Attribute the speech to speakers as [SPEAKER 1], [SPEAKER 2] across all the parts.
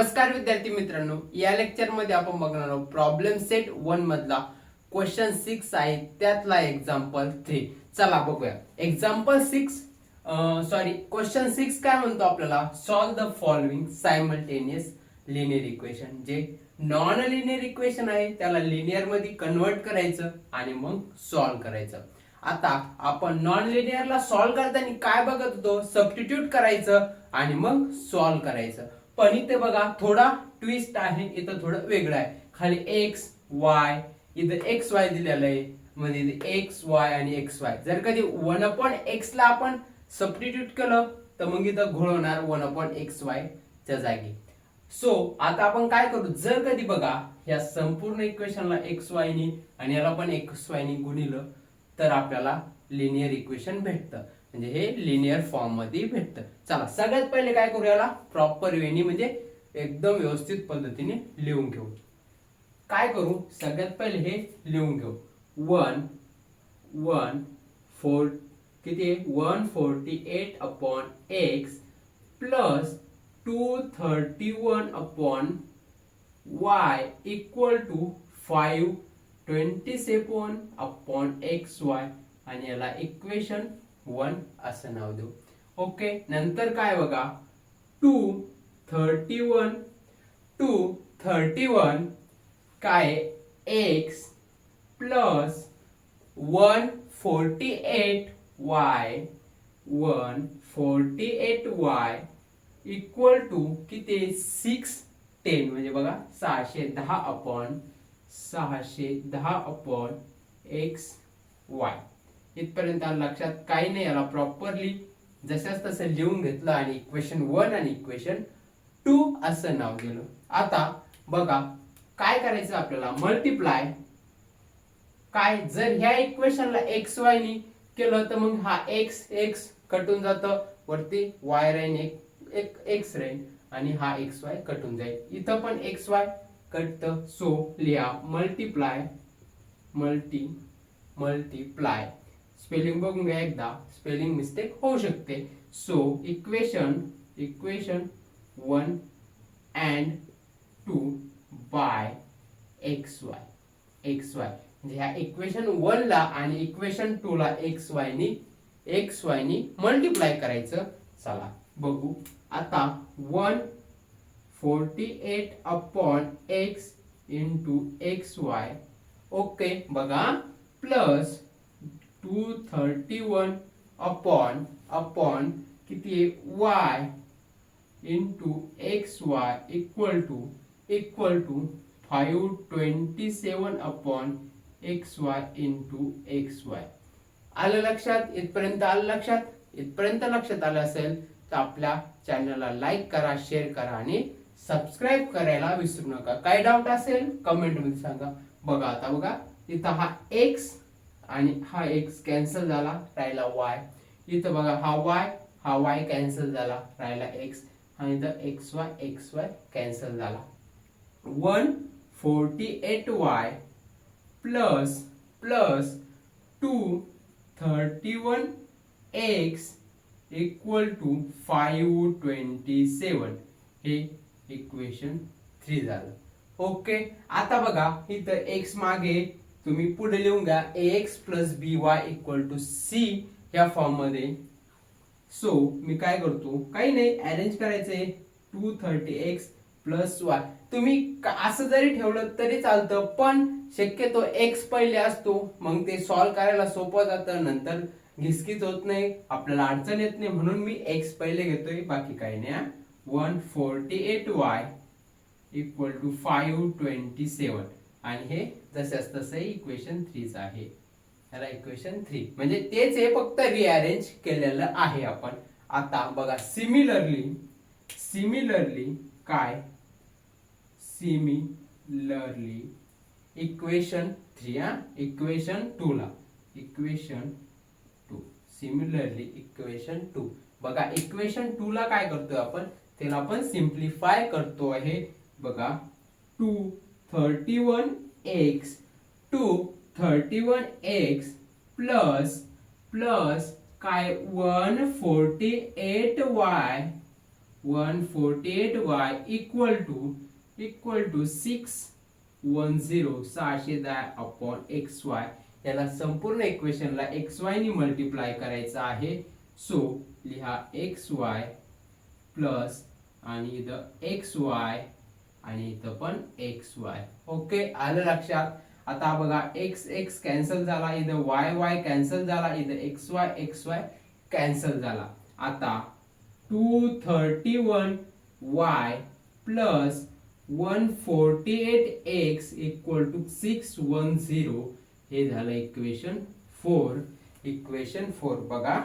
[SPEAKER 1] नमस्कार विद्यार्थी मित्रांनो, या लेक्चर मध्ये आपण बघणार आहोत प्रॉब्लेम सेट 1 मधला क्वेश्चन 6 आहे, त्यातला एक्झाम्पल 3. चला बघूया. एक्झाम्पल 6 क्वेश्चन 6 काय म्हणतो आपल्याला, solve the following simultaneous linear equation. जे नॉन लिनियर इक्वेशन आहे त्याला लिनियर मध्ये कन्वर्ट करायचं आणि मग सॉल्व करायचं. आता आपण नॉन लिनियरला सॉल्व करताना काय बघत होतो, सबस्टिट्यूट करायचं आणि मग सॉल्व करायचं. पण इथे बघा थोडा ट्विस्ट आहे, इथं थोडं वेगळं आहे. खाली एक्स वाय, इथं एक्स वाय दिलेलं आहे, म्हणजे इथे एक्स वाय आणि एक्स वाय. जर कधी 1/x ला आपण सबस्टिट्यूट केलं तर मग इथं घोळ होणार 1/xy च्या जागी. सो आता आपण काय करू, जर कधी बघा या संपूर्ण इक्वेशनला एक्स वाय नी आणि याला पण एक्स वाय नी गुणिलं तर आपल्याला लिनियर इक्वेशन भेटतं, म्हणजे हे लिनियर फॉर्म मध्ये भेटतं. चला सगळ्यात पहिले काय करू, याला प्रॉपर वेनी म्हणजे एकदम व्यवस्थित पद्धतीने लिहून घेऊ. काय करू, सगळ्यात पहिले हे लिहून घेऊ. 148 upon X plus 231 upon Y equal to 527 upon X Y आणि याला इक्वेशन 1 असं नाव देऊ. ओके, नंतर काय बघा, 231 काय x plus 148y equal to किती 610, म्हणजे बघा 610 अपॉन एक्स वाय. इथपर्यंत लक्षात काही नाही, याला प्रॉपरली जशाच तसं लिहून घेतलं आणि इक्वेशन 1 आणि इक्वेशन 2 असं नाव दिलं. आता बघा काय करायचं आपल्याला, मल्टिप्लाय. काय जर ह्या इक्वेशनला एक्स वाय नी केलं तर मग हा एक्स कटून जातं, वरती वाय राहीन, एक एक्स राहीन आणि हा एक्स वाय कटून जाईल. इथं पण एक्स वाय कटतं. सो लिहा मल्टिप्लाय. स्पेलिंग बघून घ्या एकदा, स्पेलिंग मिस्टेक होऊ शकते. So equation 1 and 2 by X Y. म्हणजे ह्या इक्वेशन 1 ला आणि इक्वेशन 2 ला एक्स वाय नी मल्टिप्लाय करायचं. चला बघू आता. 148 upon X into X Y. Okay बघा, प्लस 231 अपॉन किती Y into X Y equal to 527 upon X Y into X Y. आलं लक्षात? इथपर्यंत आलं लक्षात? इथपर्यंत लक्षात आलं असेल तर आपल्या चॅनलला लाईक करा, शेअर करा आणि सबस्क्राईब करायला विसरू नका. काय डाऊट असेल कमेंट मध्ये सांगा. बघा आता बघा, इथं हा एक्स आणि हा एक्स कॅन्सल झाला, राहिला वाय. इथं बघा हा वाय कॅन्सल झाला, राहिला एक्स आणि इथं एक्स वाय कॅन्सल झाला. 148y plus 231x equal to 527 हे इक्वेशन 3 झालं. ओके, आता बघा इथं x मागे तुम्ही पुढे लिहून घ्या, ax plus by equal to c या फॉर्म मध्ये. सो मी काय करतो, काही नाही, अरेंज करायचंय. 230x plus y. तुम्ही असं जरी ठेवलं तरी चालतं, पण शक्यतो x पहिले असतो, मग ते सॉल्व करायला सोपं जातं, नंतर घिसकीच होत नाही, आपल्याला अडचण येत नाही, म्हणून मी x पहिले घेतोय, बाकी काही नाही. 148y इक्वल टू 527 आणि हे जसंच तसं इक्वेशन 3 आहे. याला इक्वेशन 3 म्हणजे तेच हे, फक्त रिअरेंज केलेलं आहे आपण. आता बघा सिमिलरली काय, सिमिलरली इक्वेशन 3 इक्वेशन 2 ला, इक्वेशन 2 सिमिलरली इक्वेशन 2. बघा इक्वेशन 2 ला काय करतोय आपण, त्याला आपण सिम्प्लिफाय करतो आहे. बघा 231x प्लस काय 148y 148y equal to 610 upon xy. याला संपूर्ण इक्वेशनला xy ने मल्टिप्लाय करायचं आहे. सो लिहा xy प्लस आणि इथं xy आणि इथं पण xy. ओके, आलं लक्षात. आता बघा x x कॅन्सल झाला, इथं y y कॅन्सल झाला, इथं xy xy कॅन्सल झाला. आता 231y plus 148x equal to 610 हे झालं इक्वेशन 4. इक्वेशन 4 बघा,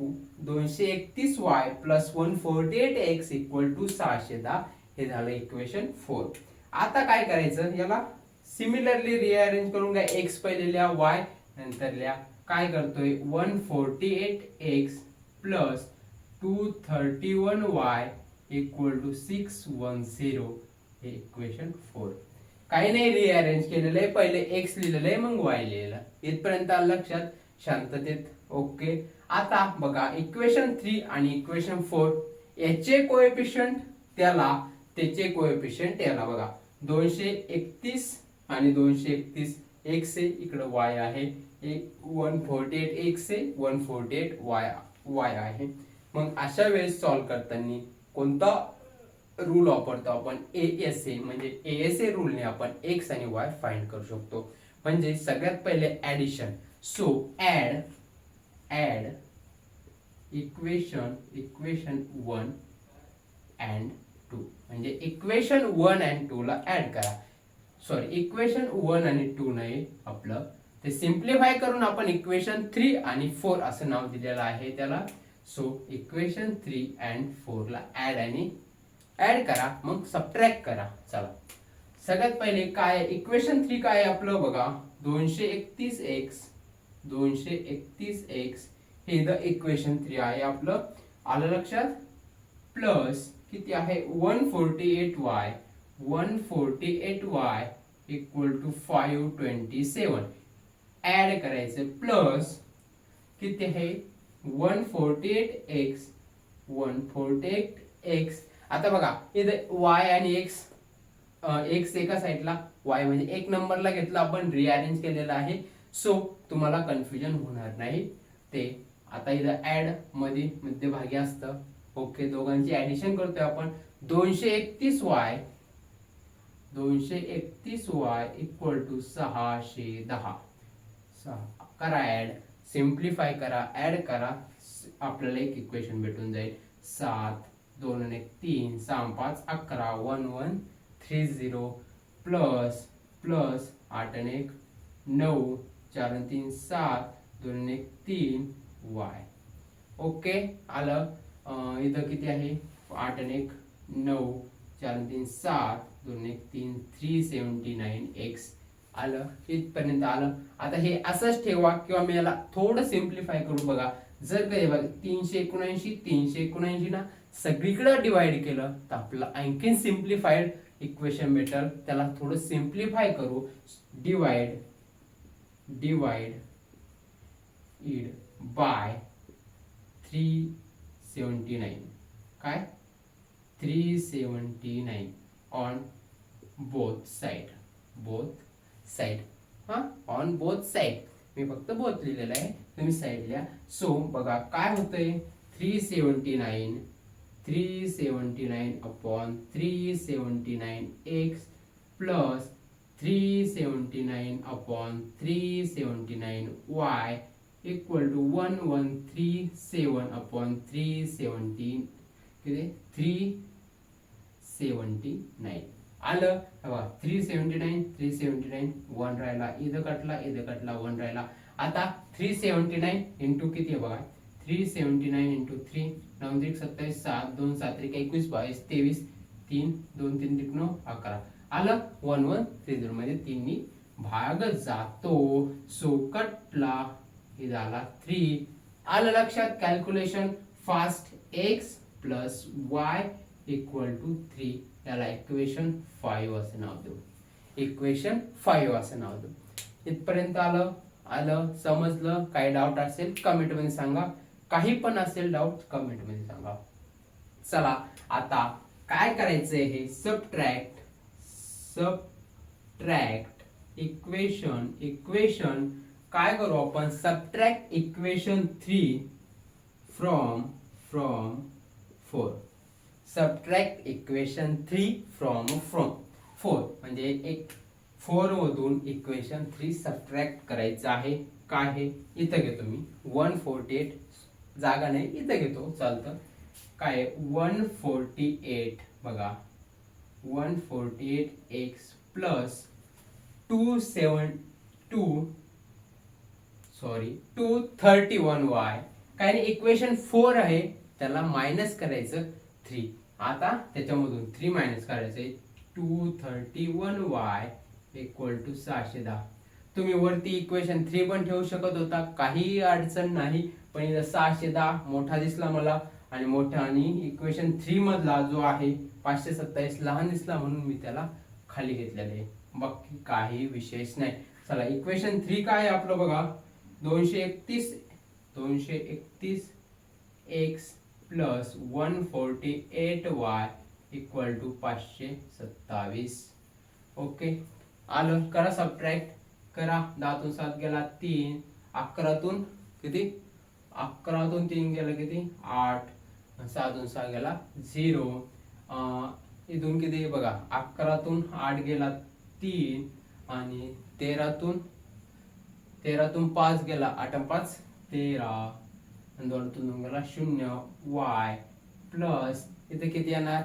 [SPEAKER 1] 231y plus 148x equal to 610 हे झालं इक्वेशन 4. आता काय करायचं, याला सिमिलरली रिअरेंज करून घ्या. x पहिले लिहा, y नंतर लिहा. काय करतोय, 148x plus 231y equal to 610 हे इक्वेशन 4. काही नाही रिअरेंज केलेलं आहे, पहिले x लिहिलेलं आहे मग y लिहिलेलं. इथपर्यंत आलं लक्षात, शांततेत. ओके, आता बघा इक्वेशन 3 आणि इक्वेशन 4 याचे कोएफिशियंट त्याला, त्याचे कोएफिशियंट याला. बघा 231 आणि 231 x आहे, इकडे y आहे. 148 x आहे, 148 y आहे. मग अशा वेळेस सॉल्व करताना कोणता रूल वापरतो आपण, ASA. म्हणजे ASA रूलने आपण x आणि y फाइंड करू शकतो. म्हणजे सगळ्यात पहिले addition. So add equation 1 and 2. म्हणजे इक्वेशन 1 and 2 ला ऍड करा. सॉरी, इक्वेशन 1 आणि 2 नाही आपलं, ते सिम्प्लिफाय करून आपण इक्वेशन 3 आणि 4 असं नाव दिलेलं आहे त्याला. सो इक्वेशन 3 and 4 ला ऍड करा, मग सबट्रॅक्ट करा. चला, सगळ्यात पहिले काय इक्वेशन 3 काय आपलं बघा, 231x हे द इक्वेशन 3 आहे आपलं. आलं लक्षात. प्लस किती आहे, 148y इक्वल टू 527 ऍड करायचं. प्लस किती आहे, 148x. आता बघा इथे y आणि x एका साईडला, y म्हणजे एक नंबरला घेतला आपण, रिअरेंज केलेला आहे. सो तुम्हाला कन्फ्युजन होणार नाही ते. आता इथं ऍड मध्ये मध्यभागी असतं. ओके, दोघांची ऍडिशन करतोय आपण. 231y इक्वल टू 610 करा ऍड, सिम्प्लिफाय करा, ऍड करा, आपल्याला एक इक्वेशन भेटून जाईल. 7 2 आणि 3 6 5 11 1130 प्लस 8 आणि 1 9 4 आणि 3 7 2 आणि 3 y. ओके, आलं. इथं किती आहे, 8 आणि 1 9 4 आणि 3 7 2 आणि 3 379x. आलं, इथपर्यंत आलं. आता हे असंच ठेवा किंवा मी याला थोडं सिम्प्लिफाय करून बघा. जर काही बघा 379 ना सगळीकडे डिवाइड केलं तर आपल्याला आणखीन सिम्प्लिफाईड इक्वेशन भेटेल. त्याला थोडं सिम्प्लिफाय करू. Divide it by 379. काय 379 on both side. On both side. मी फक्त बोथ लिहिलेलं आहे, तुम्ही साइड लिहा. सो बघा काय होतंय, 379 upon 379x plus 379 upon 379y equal to 1137 upon 379. आलं. 379 1 राहिला, इथं कटला 1 राहिला. आता 379 इंटू किती आहे बघा, 379 इंटू 3 9 3 27 7 2 7 3 21 22 23 3 2 3 9 11. आलं. 1130 मध्ये 3 नी भाग जातो. सो कटला, हे झाला 3. आलं लक्षात. Calculation fast. x plus y equal to 3. याला इक्वेशन 5 असं नाव देऊ. इक्वेशन 5 असं नाव देऊ. इथपर्यंत आलं समजलं. काही डाऊट असेल कमेंट मध्ये सांगा. काही पण असेल डाऊट कमेंट मध्ये सांगा. चला आता काय करायचंय, हे सबट्रॅक्ट इक्वेशन काय करू आपण, subtract equation 3 from 4. Subtract equation 3 from 4 म्हणजे एक 4 मधून इक्वेशन 3 सबट्रॅक्ट करायचं आहे. काय हे इथं घेतो मी 148, जागा नाही इथं घेतो चालतं. काय 148 बघा 148x प्लस 231y. काय नाही इक्वेशन 4 आहे त्याला मायनस करायचं 3. आता त्याच्यामधून 3 मायनस करायचंय 231y इक्वल टू 610. तुम्ही वरती इक्वेशन 3 पण ठेवू शकत होता, काही अडचण नाही. पण इथं 610 मोठा दिसला मला आणि मोठा, आणि इक्वेशन 3 मधला जो आहे 527 लहान दिसला म्हणून मी त्याला खाली घेतलेलं आहे. बाकी काही विशेष नाही. चला इक्वेशन 3 काय आहे आपलं बघा, 231 x plus 148y equal to 527. Okay आलं. करा सबट्रॅक्ट करा. 10 तून 7 गेला 3, 11तून किती, 11तून 3 गेला किती 8, 6 तून 6 गेला 0. इथून किती बघा 11तून 8 गेला 3 आणि 13तून 5 गेला 8 आणि 5 13 आणि 2तून 2 गेला 0 y प्लस इथे किती येणार,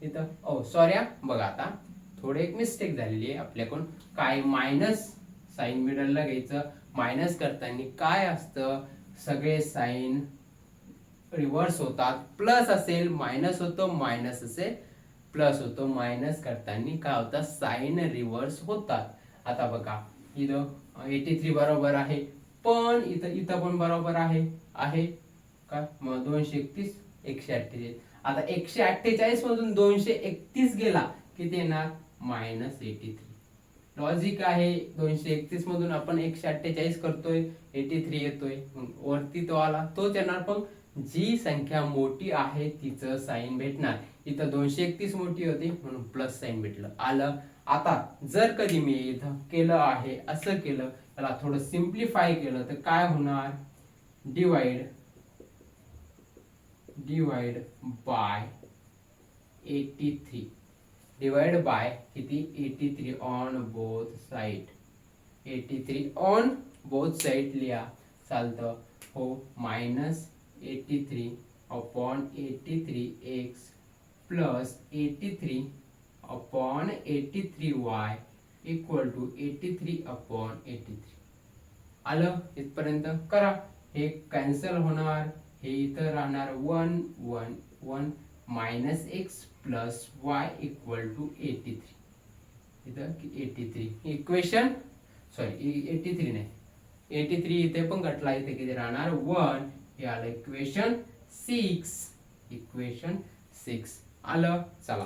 [SPEAKER 1] इथं सॉरी बघा आता थोडे एक मिस्टेक झालेली आहे आपल्याकडून. काय मायनस साइन मिडलला घ्यायचं. मायनस करताना काय असतं, सगळे साइन रिव्हर्स होतात. प्लस असेल मायनस होतो, मायनस असेल प्लस होतो. मायनस करताना काय होतं, साइन रिव्हर्स होतात. आता बघा इथं 83 बरोबर आहे, पण इथं पण बरोबर आहे का, मग 231 148. आता 148 मधून 231 गेला किती येणार, -83. लॉजिक आहे. 231 मधून आपण 148 करतोय, 83 येतोय, वरती तो आला तोच येणार. पण जी संख्या मोठी आहे तिचं साइन भेटणार. इथं 231 मोठी होती म्हणून प्लस साइन भेटलं. आलं. आता जर कधी मी इथं केलं आहे असं केलं, त्याला थोडं सिंप्लिफाय केलं तर काय होणार, डिवाइड बाय 83. डिवाइड बाय किती 83 on both side. 83 on both side लिहा चालतं हो. -83 upon 83x plus 83 upon 83y equal to 83 upon 83. आलं. इथपर्यंत करा. हे कॅन्सल होणार, हे इथं राहणार 1 1 1 -x plus y equal to 83. इथं 83 इक्वेशन सॉरी 83 नाही 83 इथे पण घटला, इथे किती राहणार 1. हे आलं इक्वेशन 6. आलं. चला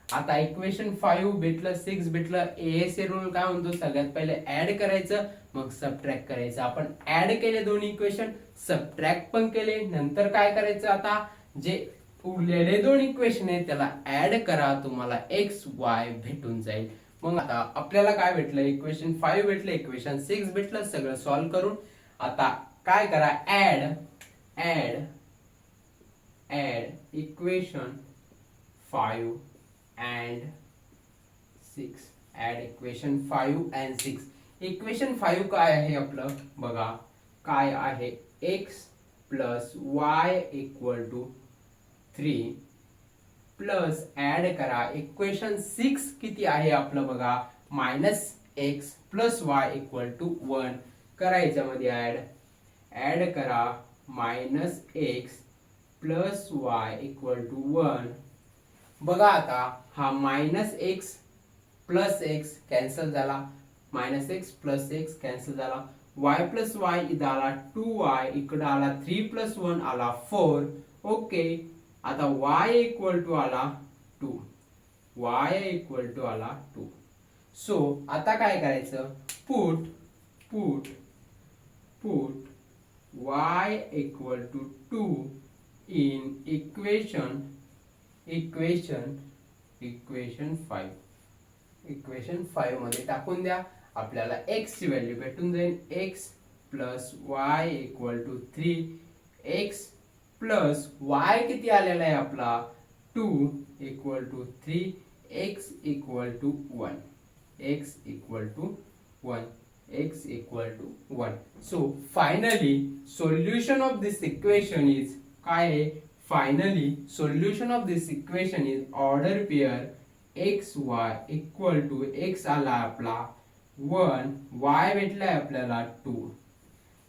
[SPEAKER 1] आता इक्वेशन 5 भेटलं, 6 भेटलं. एएसए रूल काय म्हणतो, सगळ्यात पहिले ऍड करायचं मग सबट्रॅक्ट करायचं. आपण ऍड केले दोन्ही इक्वेशन, सबट्रॅक्ट पण केले. नंतर काय करायचं, आता जे उरलेले दोन इक्वेशन आहेत त्याला ऍड करा, तुम्हाला एक्स वाय भेटून जाईल. मग आता आपल्याला काय भेटलं, इक्वेशन 5 भेटलं, इक्वेशन 6 भेटलं. सगळं सॉल्व्ह करून आता काय करा, add equation 5 and 6. Add equation 5 and 6. Equation 5 काय आहे आपलं बघा, काय आहे, x plus Y equal to 3 plus add करा इक्वेशन 6 किती आहे आपलं बघा, -x plus Y equal to 1. करा याच्यामध्ये ऍड करा -x plus Y equal to 1. बघा आता हा -x प्लस x कॅन्सल झाला, -x प्लस x कॅन्सल झाला, y प्लस y इथं आला 2y, इकडं आला 3 प्लस 1 आला 4. ओके. आता y इक्वल टू आला 2. सो आता काय करायचं, put y equal to 2 in equation equation 5 मध्ये टाकून द्या. आपल्याला x ची व्हॅल्यू भेटून जाईल. x plus Y equal to 3. x plus y किती आलेला आहे आपला 2 equal to 3. x equal to 1. x equal to 1. So finally solution of this equation is काय आहे? Finally solution of this equation is order pair x y equal to x आला आपला 1, y भेटलाय आपल्याला 2.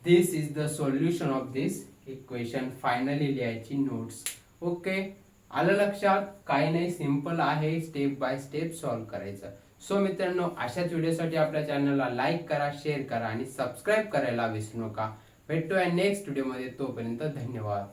[SPEAKER 1] This is the solution of this equation. Finally लिहायची notes. Okay, आलं लक्षात? काही नाही, सिंपल आहे, स्टेप बाय स्टेप सॉल्व्ह करायचं. सो मित्रांनो, अशाच व्हिडिओसाठी आपल्या चॅनलला लाईक करा, शेअर करा आणि सबस्क्राईब करायला विसरू नका. भेटूया नेक्स्ट व्हिडिओमध्ये. तोपर्यंत धन्यवाद.